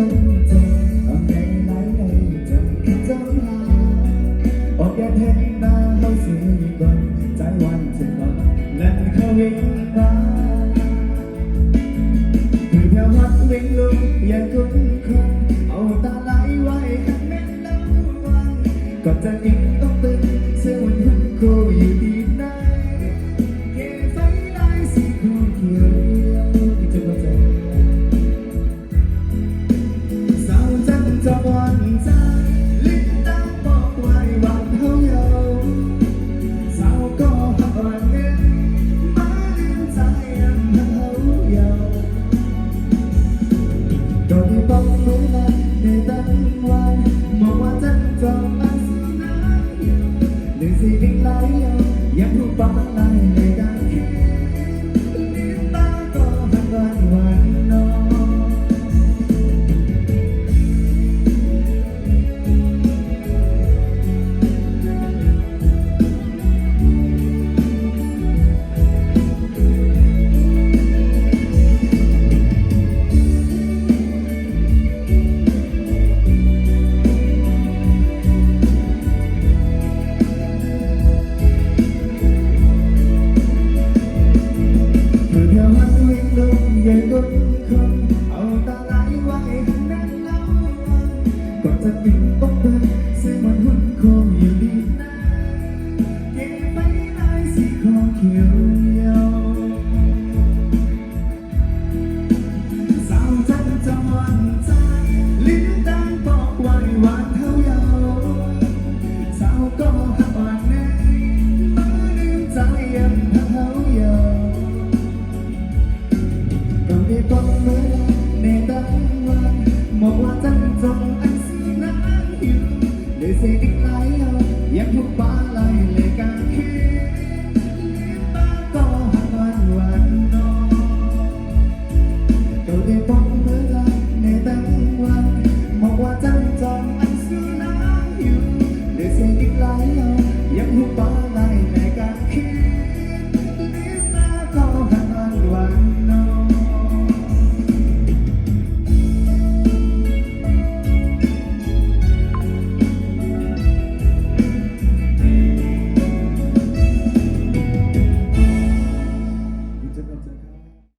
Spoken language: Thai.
นจนเอาใจไหลในจนจนหาอดอย่าเห็นหน้าเขาสิก่อนใจวันจะก่อนนั่นเขาวิ่งมาคือเพียงวัดวิ่งลุกอย่าคุ้นคงเอาตาไหลไว้ข้างแม่น้ำวันก็จะยิ่งต้องตึงเสื้อวันหุ่นโคอยู่ดีไหนเก็บไฟได้สิคู่เขียวจะมาเจอสาวจันจะวันใจลิ้นตาบอกไว้วันเฮาเยาสาวก็หักวันเงินมาลืมใจอันเฮาเยาก็ได้บอกเมื่อนั้นในตั้งวันมองว่าจันจะมาสู้น้ำหนึ่งสิ่งไหลยังถูกปักไหลในดังแค่ลิ้นตาก็หักวันนอนคือเพียงวันวิ่งลงอย่าลุ้นคนเอาตา